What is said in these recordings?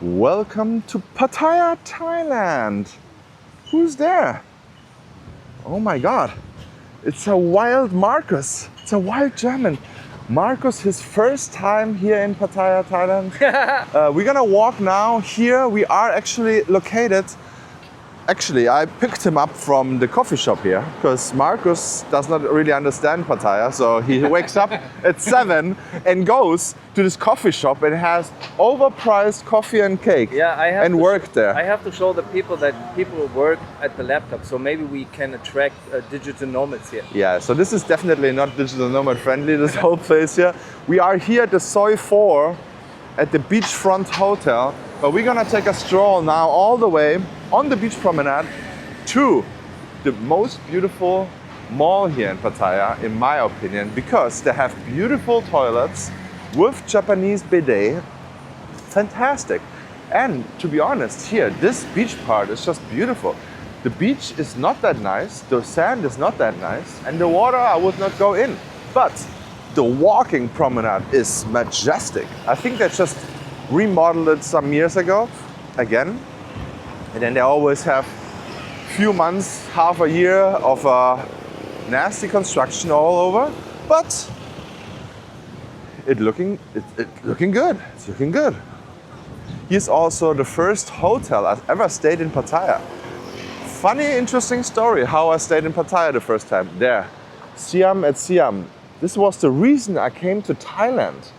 Welcome to Pattaya, Thailand. Who's there? Oh my God. It's a wild Marcus. It's a wild German. Marcus, his first time here in Pattaya, Thailand. We're gonna walk now here. We are actually located. Actually, I picked him up from the coffee shop here because Marcus does not really understand Pattaya. So he wakes up at 7 and goes to this coffee shop and has overpriced coffee and cake work there. I have to show the people that people work at the laptop, so maybe we can attract digital nomads here. Yeah, so this is definitely not digital nomad friendly, this whole place here. We are here at the Soi 4 at the beachfront hotel, but we're gonna take a stroll now all the way on the beach promenade to the most beautiful mall here in Pattaya, in my opinion, because they have beautiful toilets with Japanese bidet. Fantastic. And to be honest, here, this beach part is just beautiful. The beach is not that nice, the sand is not that nice, and the water I would not go in. But the walking promenade is majestic. I think they just remodeled it some years ago, again. And then they always have few months, half a year of nasty construction all over. But it's looking good. It's looking good. Here's also the first hotel I've ever stayed in Pattaya. Funny, interesting story how I stayed in Pattaya the first time. There, Siam at Siam. This was the reason I came to Thailand.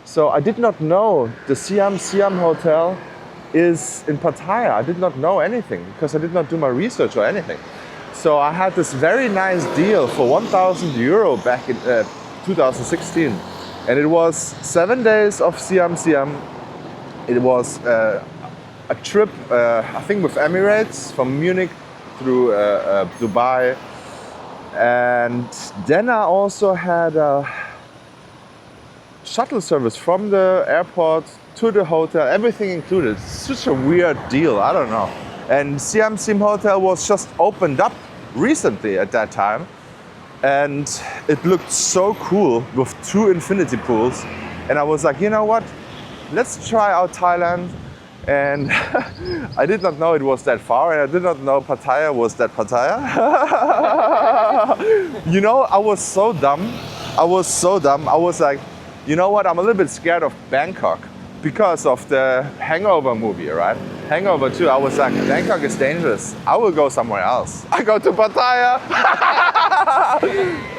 So I did not know the Siam Hotel is in Pattaya. I did not know anything because I did not do my research or anything. So I had this very nice deal for 1,000 euro back in 2016. And it was 7 days of Siam. It was a trip, I think with Emirates, from Munich through Dubai. And then I also had a shuttle service from the airport to the hotel, everything included. It's such a weird deal, I don't know. And Siam Hotel was just opened up recently at that time. And it looked so cool with 2 infinity pools. And I was like, you know what? Let's try out Thailand. And I did not know it was that far, and I did not know Pattaya was that Pattaya. You know, I was so dumb. I was like, you know what? I'm a little bit scared of Bangkok because of the Hangover movie, right? Hangover 2, I was like, Bangkok is dangerous. I will go somewhere else. I go to Pattaya.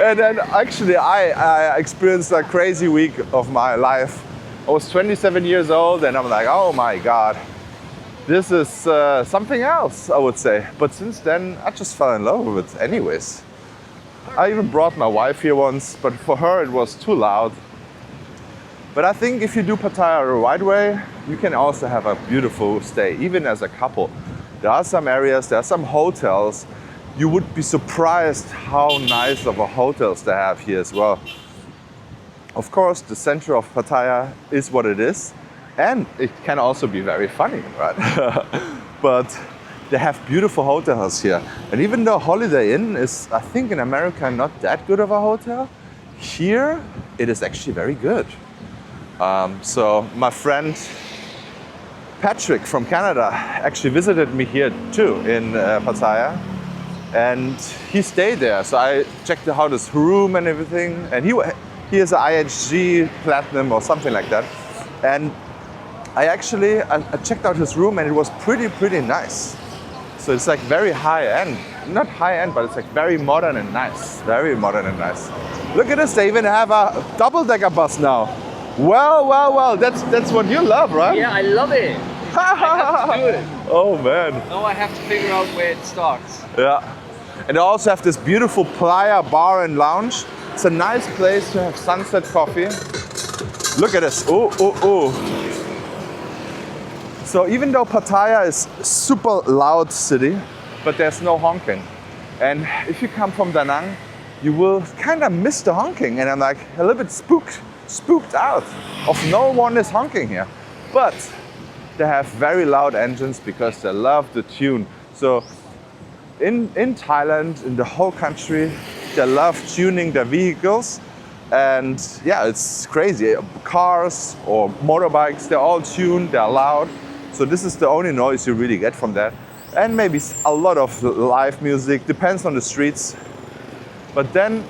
And then actually I experienced a crazy week of my life. I was 27 years old and I'm like, oh my God, this is something else, I would say. But since then, I just fell in love with it anyways. I even brought my wife here once, but for her it was too loud. But I think if you do Pattaya the right way, you can also have a beautiful stay, even as a couple. There are some areas, there are some hotels. You would be surprised how nice of a hotels they have here as well. Of course, the center of Pattaya is what it is, and it can also be very funny, right? But they have beautiful hotels here. And even though Holiday Inn is, I think in America, not that good of a hotel, here it is actually very good. So my friend Patrick from Canada actually visited me here too in Pattaya, and he stayed there. So I checked out his room and everything, and he has an IHG Platinum or something like that. And I checked out his room and it was pretty nice. So it's like very high end, not high end, but it's like very modern and nice. Very modern and nice. Look at this, they even have a double-decker bus now. Well, that's what you love, right? Yeah, I love it. I have to do it. Oh man. Now I have to figure out where it starts. Yeah. And they also have this beautiful Playa bar and lounge. It's a nice place to have sunset coffee. Look at this. Oh. So even though Pattaya is a super loud city, but there's no honking. And if you come from Da Nang, you will kind of miss the honking. And I'm like a little bit spooked out of no one is honking here. But they have very loud engines because they love the tune. So in Thailand, in the whole country, they love tuning their vehicles. And yeah, it's crazy. Cars or motorbikes, they're all tuned, they're loud. So this is the only noise you really get from that. And maybe a lot of live music, depends on the streets. But then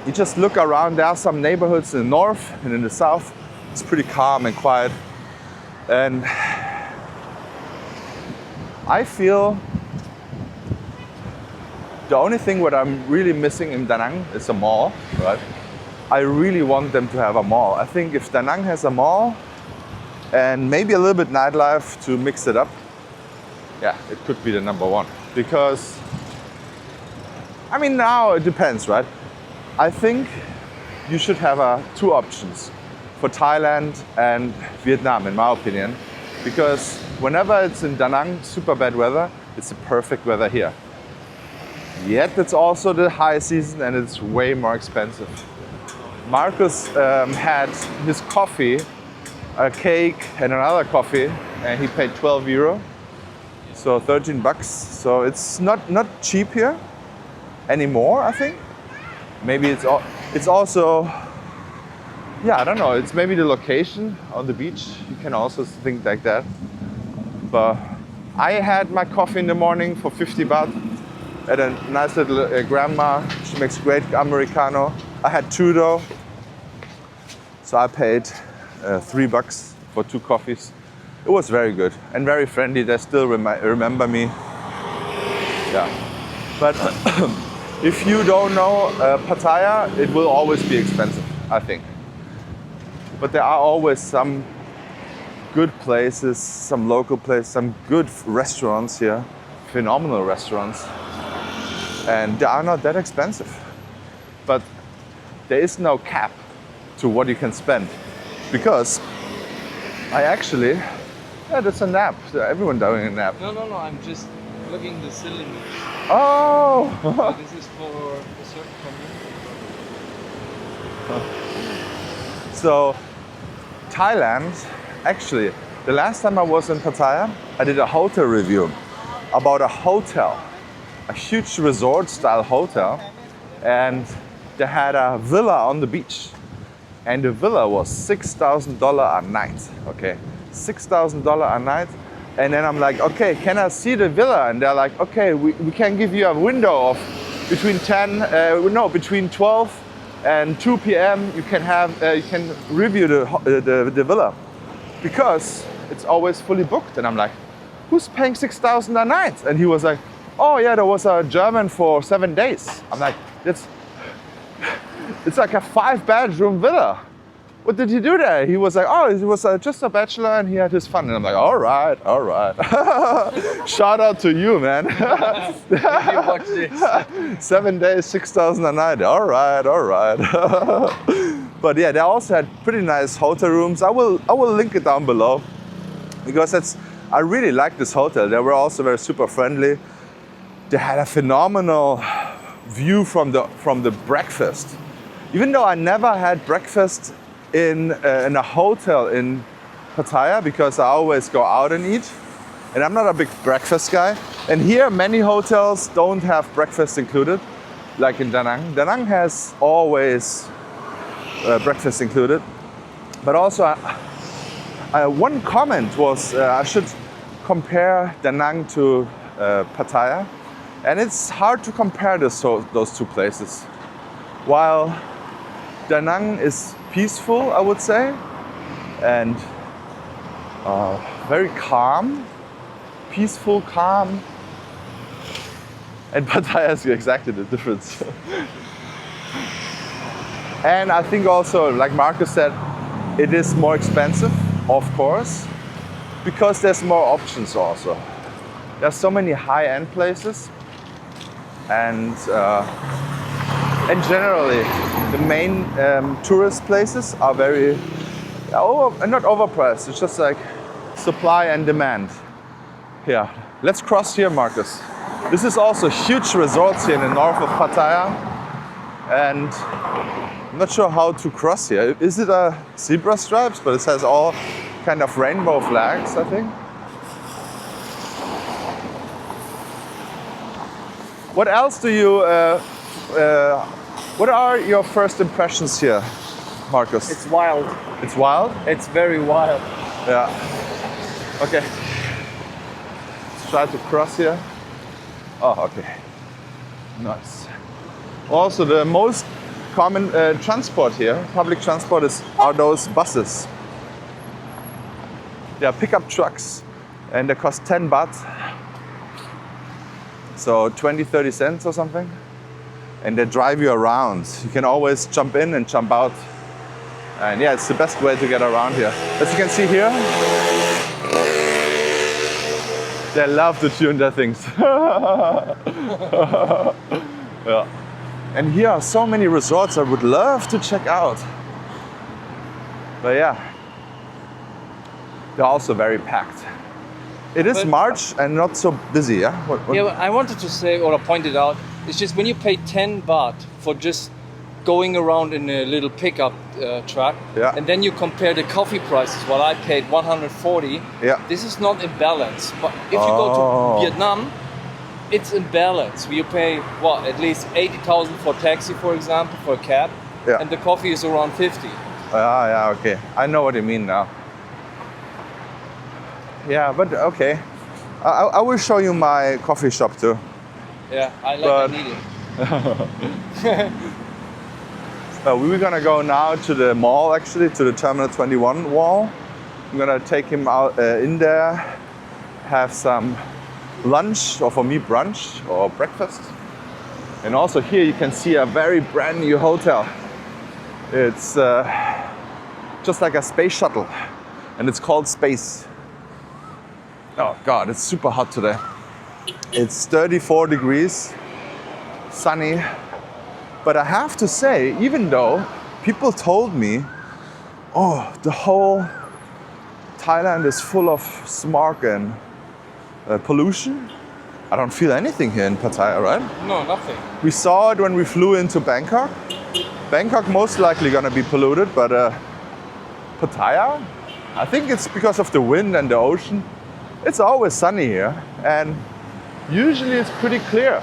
you just look around, there are some neighborhoods in the north and in the south. It's pretty calm and quiet. And I feel the only thing what I'm really missing in Da Nang is a mall, right? I really want them to have a mall. I think if Da Nang has a mall and maybe a little bit nightlife to mix it up, yeah, it could be the number one. Because, I mean, now it depends, right? I think you should have two options for Thailand and Vietnam, in my opinion. Because whenever it's in Da Nang, super bad weather, it's the perfect weather here. Yet it's also the high season and it's way more expensive. Marcus had his coffee, a cake and another coffee, and he paid 12 euro. So 13 bucks. So it's not cheap here anymore, I think. Maybe it's also, yeah, I don't know. It's maybe the location on the beach. You can also think like that. But I had my coffee in the morning for 50 baht at a nice little grandma. She makes great Americano. I had two though. So I paid 3 bucks for 2 coffees. It was very good and very friendly. They still remember me. Yeah. But if you don't know Pattaya, it will always be expensive, I think. But there are always some good places, some local places, some good restaurants here, phenomenal restaurants. And they are not that expensive. But there is no cap to what you can spend. Because I actually, yeah, that's a nap. Everyone doing a nap. No, I'm just looking the ceiling. Oh! This is for a certain community. So, Thailand, actually, the last time I was in Pattaya, I did a hotel review about a hotel, a huge resort-style hotel, and they had a villa on the beach. And the villa was $6,000 a night, okay? $6,000 a night. And then I'm like, okay, can I see the villa? And they're like, okay, we can give you a window of between 12 and 2 p.m. You can review the villa because it's always fully booked. And I'm like, who's paying 6,000 a night? And he was like, oh yeah, there was a German for 7 days. I'm like, it's like a 5-bedroom villa. What did he do there? He was like, oh, he was just a bachelor and he had his fun. And I'm like, all right. Shout out to you, man. If you watch this. 7 days, 6,000 a night. All right. But yeah, they also had pretty nice hotel rooms. I will link it down below because I really like this hotel. They were also very super friendly. They had a phenomenal view from the breakfast. Even though I never had breakfast in a hotel in Pattaya because I always go out and eat, and I'm not a big breakfast guy. And here, many hotels don't have breakfast included, like in Da Nang. Da Nang has always breakfast included. But also, one comment was I should compare Da Nang to Pattaya, and it's hard to compare those two places. While Da Nang is peaceful, I would say, and very calm, peaceful, calm. And Pattaya is exactly the difference. And I think also, like Marcus said, it is more expensive, of course, because there's more options also. There's so many high-end places, and generally, the main tourist places are very, not overpriced, it's just like supply and demand. Here, let's cross here, Marcus. This is also huge resorts here in the north of Pattaya. And I'm not sure how to cross here. Is it a zebra stripes? But it has all kind of rainbow flags, I think. What else do you, what are your first impressions here, Marcus? It's wild. It's wild? It's very wild. Yeah. Okay. Let's try to cross here. Oh, okay. Nice. Also, the most common transport here, public transport, are those buses. They are pickup trucks and they cost 10 baht. So 20, 30 cents or something. And they drive you around. You can always jump in and jump out. And yeah, it's the best way to get around here. As you can see here, they love to tune their things. Yeah. And here are so many resorts I would love to check out. But yeah, they're also very packed. It is March and not so busy, yeah? What? Yeah, I wanted to say, or I pointed out, it's just when you pay 10 baht for just going around in a little pickup truck, Yeah. and then you compare the coffee prices, what I paid 140, Yeah. this is not in balance. But if you go Oh. to Vietnam, it's in balance. You pay, what, at least 80,000 for taxi, for example, for a cab, Yeah. and the coffee is around 50. Yeah, okay. I know what you mean now. Yeah, but okay. I will show you my coffee shop too. Yeah, I But- need it. We're gonna go now to the mall, actually, to the Terminal 21 wall. I'm gonna take him out in there, have some lunch, or for me, brunch or breakfast. And also here you can see a very brand new hotel. It's just like a space shuttle, and it's called Space. Oh God, it's super hot today. It's 34 degrees, sunny. But I have to say, even though people told me, oh, the whole Thailand is full of smog and pollution, I don't feel anything here in Pattaya, right? No, nothing. We saw it when we flew into Bangkok. Bangkok most likely gonna be polluted, but Pattaya, I think it's because of the wind and the ocean. It's always sunny here, and usually it's pretty clear.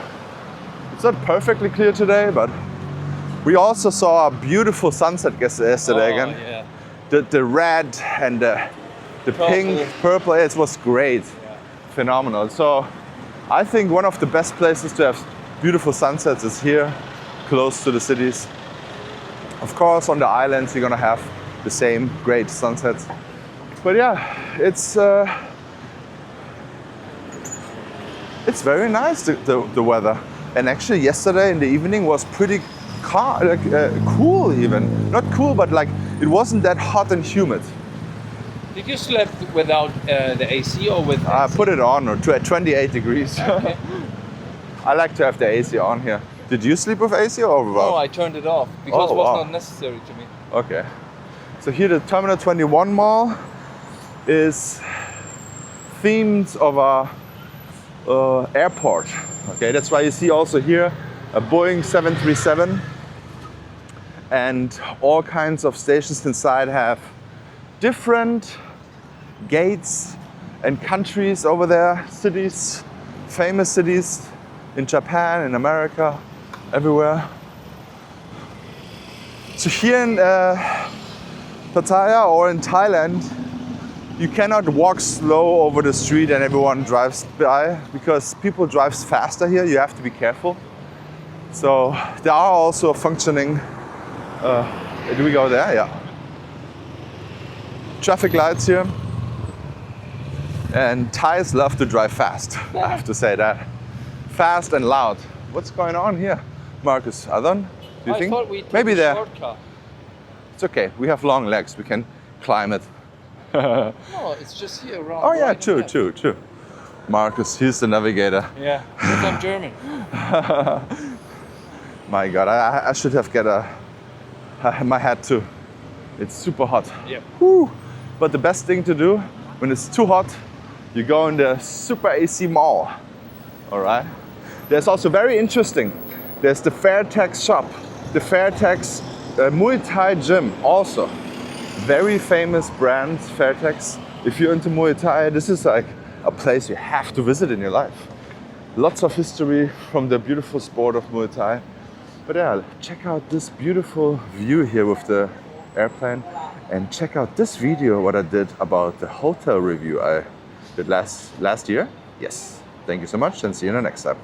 It's not perfectly clear today, but we also saw a beautiful sunset yesterday again. Yeah. The red and the pink, purple, it was great. Yeah. Phenomenal. So I think one of the best places to have beautiful sunsets is here, close to the cities. Of course, on the islands, you're gonna have the same great sunsets. But yeah, it's very nice, the weather. And actually yesterday in the evening was pretty cool even. Not cool, but like it wasn't that hot and humid. Did you sleep without the AC or with I AC? put it on at 28 degrees. Okay. I like to have the AC on here. Did you sleep with AC or without? No, I turned it off because Oh, it was wow. not necessary to me. Okay. So here the Terminal 21 mall is themed of a airport. Okay, that's why you see also here a Boeing 737, and all kinds of stations inside have different gates and countries over there, cities, famous cities in Japan, in America, everywhere. So here in Pattaya or in Thailand, you cannot walk slow over the street and everyone drives by, because people drive faster here. You have to be careful. So there are also functioning, do we go there? Yeah. Traffic lights here. And Thais love to drive fast, I have to say that. Fast and loud. What's going on here, Marcus? Adon, do you think? Thought we took Maybe a there. shortcut. It's okay. We have long legs. We can climb it. No, it's just here around. Oh yeah, right true, ahead. true. Marcus, he's the navigator. Yeah, because I'm German. My God, I should have get my hat too. It's super hot. Yep. Woo. But the best thing to do when it's too hot, you go in the super AC mall. All right. There's also very interesting. There's the Fairtex shop, the Fairtex Muay Thai gym also. Very famous brand, Fairtex. If you're into Muay Thai, this is like a place you have to visit in your life. Lots of history from the beautiful sport of Muay Thai. But yeah, check out this beautiful view here with the airplane, and check out this video what I did about the hotel review I did last year? Yes. Thank you so much and see you in the next time.